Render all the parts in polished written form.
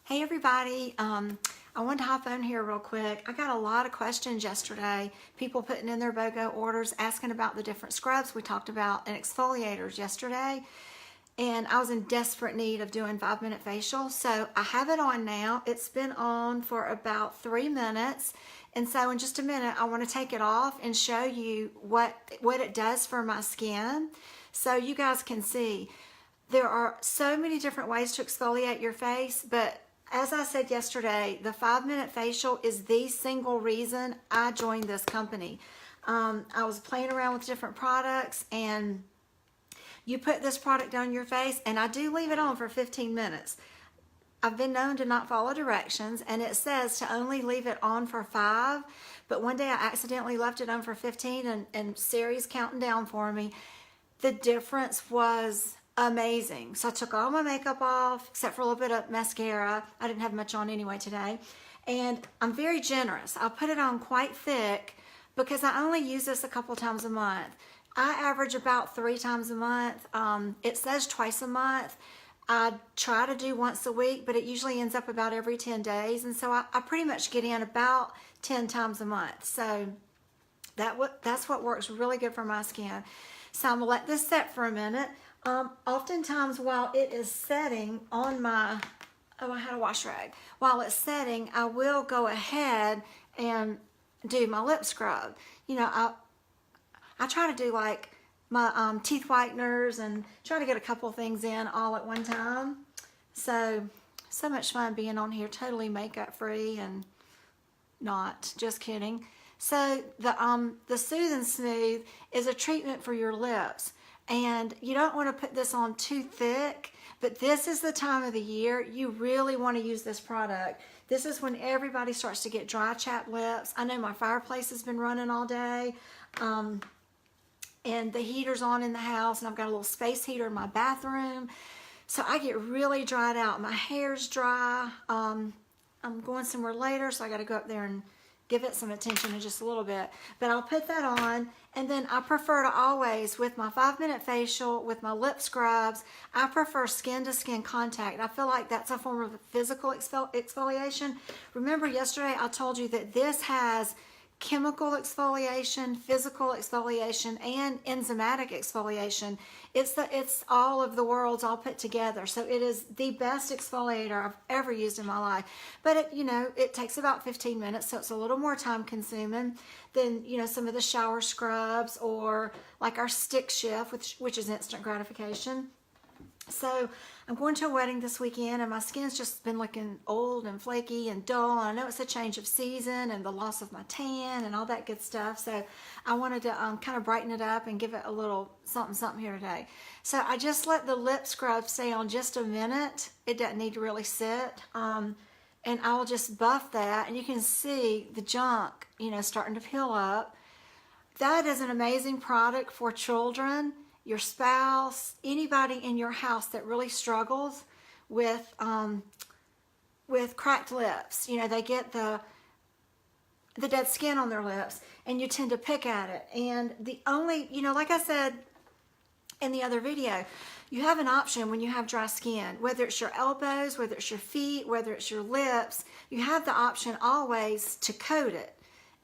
Hey everybody, I wanted to hop on here real quick. I got a lot of questions yesterday, people putting in their BOGO orders, asking about the different scrubs we talked about and exfoliators yesterday. And I was in desperate need of doing 5-minute facial. So I have it on now. It's been on for about 3 minutes. And so in just a minute, I want to take it off and show you what it does for my skin. So you guys can see there are so many different ways to exfoliate your face, but as I said yesterday, the 5-minute facial is the single reason I joined this company. I was playing around with different products, and you put this product on your face, and I do leave it on for 15 minutes. I've been known to not follow directions, and it says to only leave it on for 5, but one day I accidentally left it on for 15, and Siri's counting down for me. The difference was amazing. So I took all my makeup off except for a little bit of mascara. I didn't have much on anyway today. And I'm very generous. I'll put it on quite thick because I only use this a couple times a month. I average about 3 times a month. It says twice a month. I try to do once a week, but it usually ends up about every 10 days. And so I pretty much get in about 10 times a month. So that's what works really good for my skin. So I'm gonna let this set for a minute. Oftentimes while it is setting on my, I had a wash rag. While it's setting, I will go ahead and do my lip scrub. You know, I try to do like my teeth whiteners and try to get a couple things in all at one time. So much fun being on here, totally makeup free and not, just kidding. So the Soothe and Smooth is a treatment for your lips. And you don't want to put this on too thick, but this is the time of the year you really want to use this product. This is when everybody starts to get dry, chapped lips. I know my fireplace has been running all day, and the heater's on in the house, and I've got a little space heater in my bathroom. So I get really dried out. My hair's dry. I'm going somewhere later, so I got to go up there and give it some attention in just a little bit. But I'll put that on, and then I prefer to always, with my 5-minute facial, with my lip scrubs, I prefer skin-to-skin contact. I feel like that's a form of physical exfoliation. Remember yesterday I told you that this has chemical exfoliation, physical exfoliation, and enzymatic exfoliation. It's all of the worlds all put together. So it is the best exfoliator I've ever used in my life. But it takes about 15 minutes, so it's a little more time consuming than some of the shower scrubs or like our stick shift, which is instant gratification. So I'm going to a wedding this weekend, and my skin's just been looking old and flaky and dull. I know it's a change of season and the loss of my tan and all that good stuff. So I wanted to kind of brighten it up and give it a little something here today. So I just let the lip scrub stay on just a minute. It doesn't need to really sit. And I'll just buff that, and you can see the junk, starting to peel up. That is an amazing product for children, your spouse, anybody in your house that really struggles with cracked lips. They get the dead skin on their lips, and you tend to pick at it. And the only, like I said in the other video, you have an option when you have dry skin, whether it's your elbows, whether it's your feet, whether it's your lips, you have the option always to coat it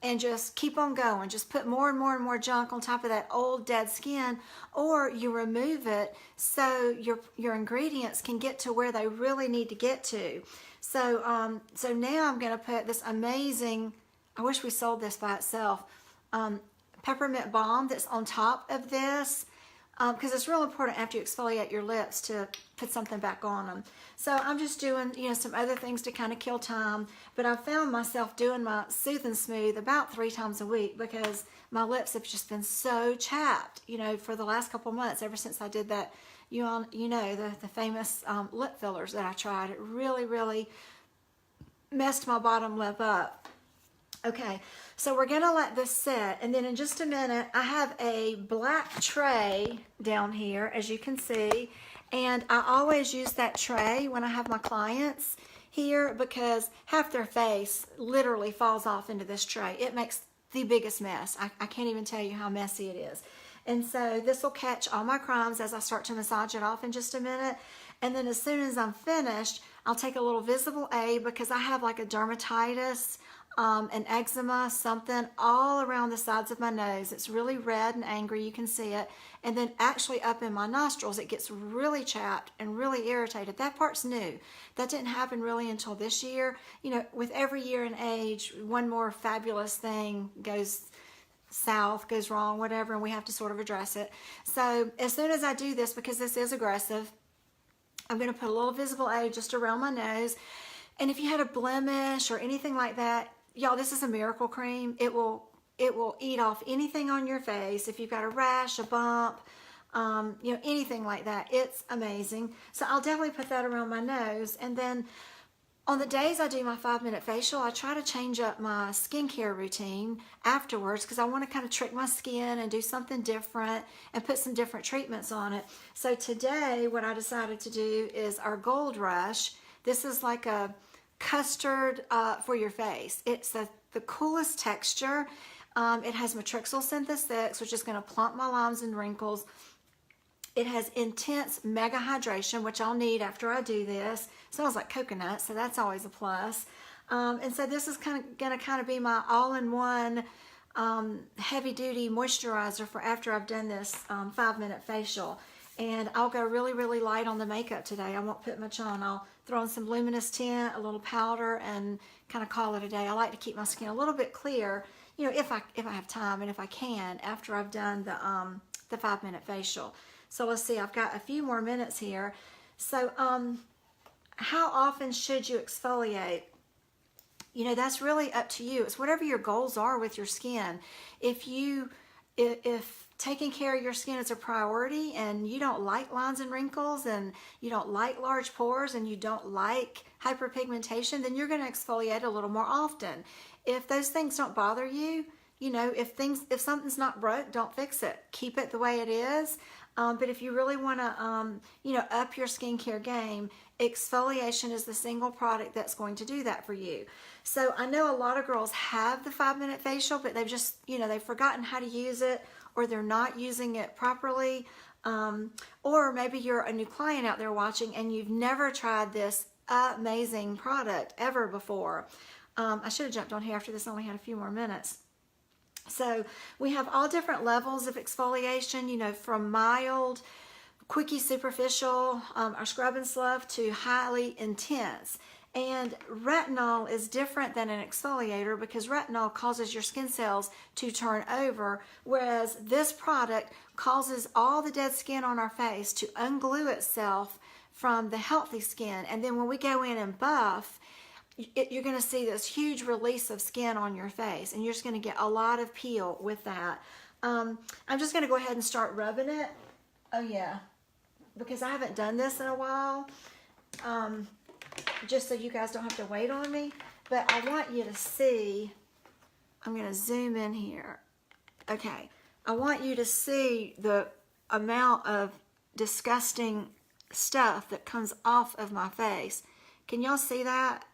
and just keep on going. Just put more and more and more junk on top of that old dead skin, or you remove it so your ingredients can get to where they really need to get to. So now I'm gonna put this amazing, I wish we sold this by itself, peppermint balm that's on top of this, because it's real important after you exfoliate your lips to put something back on them. So I'm just doing some other things to kind of kill time, but I found myself doing my Soothe and Smooth about 3 times a week because my lips have just been so chapped for the last couple months, ever since I did that the famous lip fillers that I tried. It really messed my bottom lip up. Okay, so we're gonna let this set, and then in just a minute, I have a black tray down here, as you can see, and I always use that tray when I have my clients here because half their face literally falls off into this tray. It makes the biggest mess. I can't even tell you how messy it is. And so this will catch all my crumbs as I start to massage it off in just a minute. And then as soon as I'm finished, I'll take a little Visible A because I have like a dermatitis, an eczema, something all around the sides of my nose. It's really red and angry, you can see it. And then actually up in my nostrils, it gets really chapped and really irritated. That part's new. That didn't happen really until this year. You know, with every year and age, one more fabulous thing goes south, goes wrong, whatever, and we have to sort of address it. So as soon as I do this, because this is aggressive, I'm going to put a little Visible A just around my nose. And if you had a blemish or anything like that, y'all, this is a miracle cream. It will eat off anything on your face. If you've got a rash, a bump, you know, anything like that, it's amazing. So I'll definitely put that around my nose. And then on the days I do my 5-minute facial, I try to change up my skincare routine afterwards because I want to kind of trick my skin and do something different and put some different treatments on it. So today, what I decided to do is our Gold Rush. This is like a custard for your face. It's the coolest texture. It has matrixyl synthesis, which is going to plump my lines and wrinkles. It has intense mega hydration, which I'll need after I do this. Smells like coconut, so that's always a plus. And so this is going to be my all-in-one heavy-duty moisturizer for after I've done this 5-minute facial. And I'll go really, really light on the makeup today. I won't put much on. I'll throw in some luminous tint, a little powder, and kind of call it a day. I like to keep my skin a little bit clear, you know, if I have time and if I can after I've done the 5-minute facial. So let's see, I've got a few more minutes here. So how often should you exfoliate? You know, that's really up to you. It's whatever your goals are with your skin. If taking care of your skin is a priority and you don't like lines and wrinkles and you don't like large pores and you don't like hyperpigmentation, then you're going to exfoliate a little more often. If those things don't bother you, you know, if something's not broke, don't fix it. Keep it the way it is. But if you really want to, you know, up your skincare game, exfoliation is the single product that's going to do that for you. So I know a lot of girls have the 5-minute facial, but they've just, you know, they've forgotten how to use it, or they're not using it properly. Or maybe you're a new client out there watching and you've never tried this amazing product ever before. I should have jumped on here after this, only had a few more minutes. So we have all different levels of exfoliation, you know, from mild, quickie superficial, our scrub and slough, to highly intense. And retinol is different than an exfoliator because retinol causes your skin cells to turn over, whereas this product causes all the dead skin on our face to unglue itself from the healthy skin. And then when we go in and buff, you're going to see this huge release of skin on your face, and you're just going to get a lot of peel with that. I'm just going to go ahead and start rubbing it. Oh yeah, because I haven't done this in a while, just so you guys don't have to wait on me. But I want you to see, I'm going to zoom in here. Okay, I want you to see the amount of disgusting stuff that comes off of my face. Can y'all see that?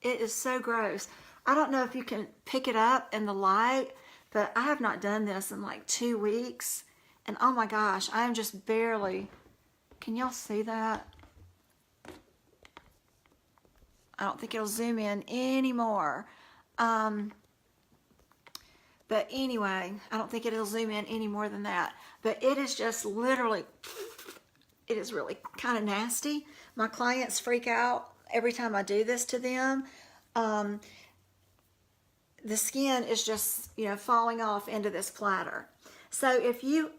It is so gross. I don't know if you can pick it up in the light, but I have not done this in like 2 weeks. And oh my gosh, I am just barely, can y'all see that? I don't think it'll zoom in anymore. But anyway, I don't think it'll zoom in any more than that. But it is just literally, it is really kind of nasty. My clients freak out every time I do this to them. The skin is just, you know, falling off into this platter. So if you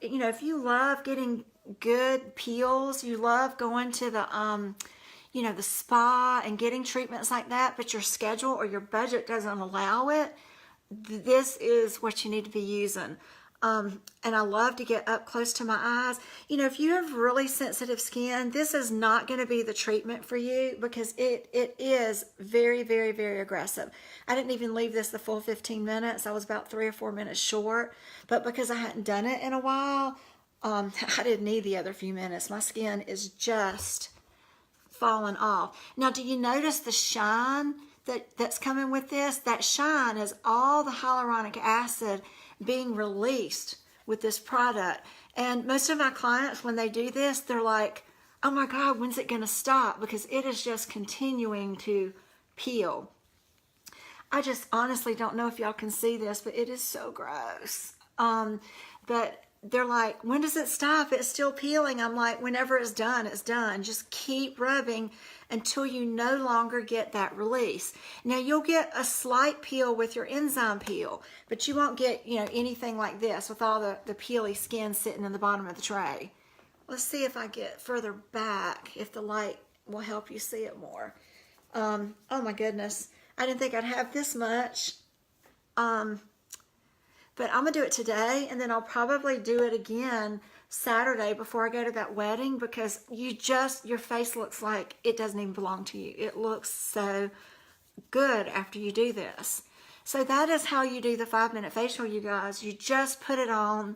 love getting good peels, you love going to the, you know, the spa and getting treatments like that, but your schedule or your budget doesn't allow it, this is what you need to be using. And I love to get up close to my eyes. You know, if you have really sensitive skin, this is not going to be the treatment for you because it is very, very, very aggressive. I didn't even leave this the full 15 minutes. I was about 3 or 4 minutes short. But because I hadn't done it in a while, I didn't need the other few minutes. My skin is just falling off. Now, do you notice the shine that's coming with this? That shine is all the hyaluronic acid being released with this product. And most of my clients, when they do this, they're like, oh my God, when's it going to stop? Because it is just continuing to peel. I just honestly don't know if y'all can see this, but it is so gross. But they're like, when does it stop? It's still peeling. I'm like, whenever it's done, it's done. Just keep rubbing until you no longer get that release. Now you'll get a slight peel with your enzyme peel, but you won't get, you know, anything like this with all the peely skin sitting in the bottom of the tray. Let's see if I get further back, if the light will help you see it more. Oh my goodness. I didn't think I'd have this much. But I'm gonna do it today, and then I'll probably do it again Saturday before I go to that wedding, because your face looks like it doesn't even belong to you. It looks so good after you do this. So that is how you do the 5-minute facial, you guys. You just put it on,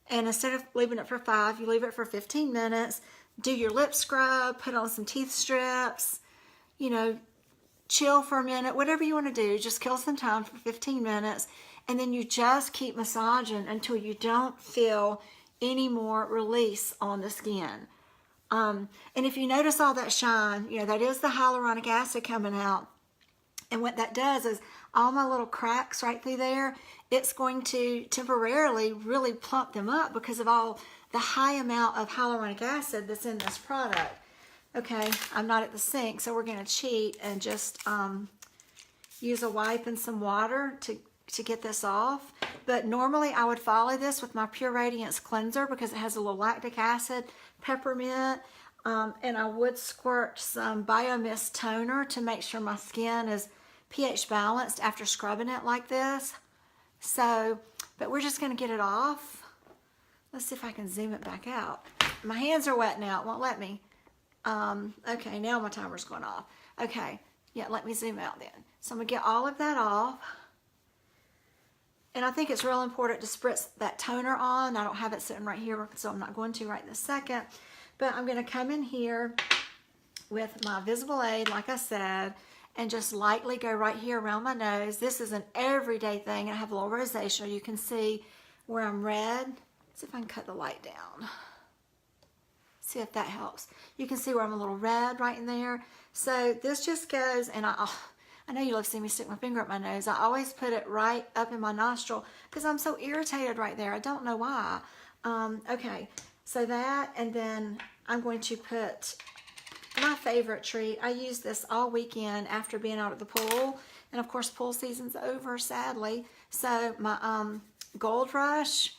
and instead of leaving it for 5, you leave it for 15 minutes. Do your lip scrub, put on some teeth strips, you know, chill for a minute, whatever you want to do. Just kill some time for 15 minutes, and then you just keep massaging until you don't feel any more release on the skin. And if you notice all that shine, you know, that is the hyaluronic acid coming out. And what that does is all my little cracks right through there, it's going to temporarily really plump them up because of all the high amount of hyaluronic acid that's in this product. Okay, I'm not at the sink, so we're going to cheat and just use a wipe and some water to get this off. But normally I would follow this with my Pure Radiance cleanser because it has a little lactic acid, peppermint, and I would squirt some Biomist toner to make sure my skin is pH balanced after scrubbing it like this. So, but we're just going to get it off. Let's see if I can zoom it back out. My hands are wet now, it won't let me. Okay, now my timer's going off. Okay, yeah, let me zoom out then. So I'm gonna get all of that off. And I think it's real important to spritz that toner on. I don't have it sitting right here, so I'm not going to right this second. But I'm gonna come in here with my Visible Aid, like I said, and just lightly go right here around my nose. This is an everyday thing. I have a little rosacea. You can see where I'm red. Let's see if I can cut the light down. See if that helps. You can see where I'm a little red right in there. So this just goes, and I know you'll have seen me stick my finger up my nose. I always put it right up in my nostril because I'm so irritated right there. I don't know why. Okay, so that, and then I'm going to put my favorite treat. I use this all weekend after being out at the pool. And of course, pool season's over, sadly. So my Gold Rush.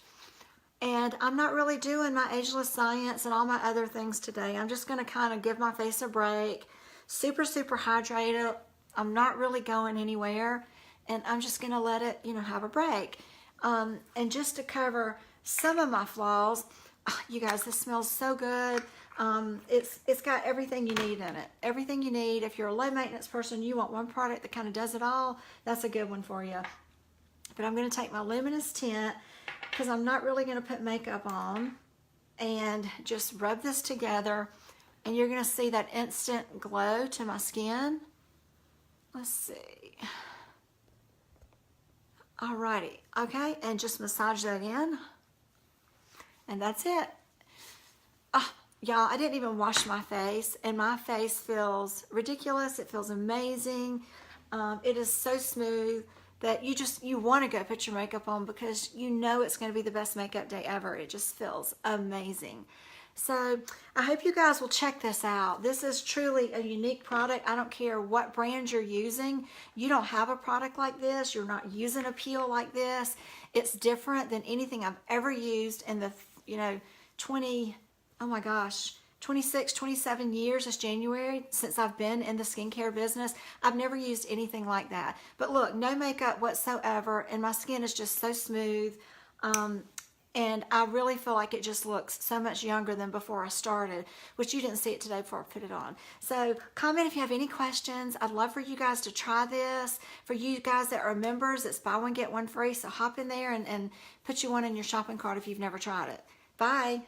And I'm not really doing my Ageless Science and all my other things today. I'm just going to kind of give my face a break. Super, super hydrated. I'm not really going anywhere. And I'm just going to let it, you know, have a break. And just to cover some of my flaws, you guys, this smells so good. It's got everything you need in it. Everything you need. If you're a low maintenance person, you want one product that kind of does it all, that's a good one for you. But I'm going to take my Luminous Tint, because I'm not really going to put makeup on, and just rub this together, and you're going to see that instant glow to my skin. Let's see. Alrighty, okay, and just massage that in, and that's it. Y'all, I didn't even wash my face, and my face feels ridiculous. It feels amazing. It is so smooth that you want to go put your makeup on because you know it's going to be the best makeup day ever. It just feels amazing. So I hope you guys will check this out. This is truly a unique product. I don't care what brand you're using. You don't have a product like this. You're not using a peel like this. It's different than anything I've ever used in the, 26, 27 years this January since I've been in the skincare business. I've never used anything like that. But look, no makeup whatsoever, and my skin is just so smooth. And I really feel like it just looks so much younger than before I started, which you didn't see it today before I put it on. So comment if you have any questions. I'd love for you guys to try this. For you guys that are members, it's buy one, get one free. So hop in there and put you one in your shopping cart if you've never tried it. Bye.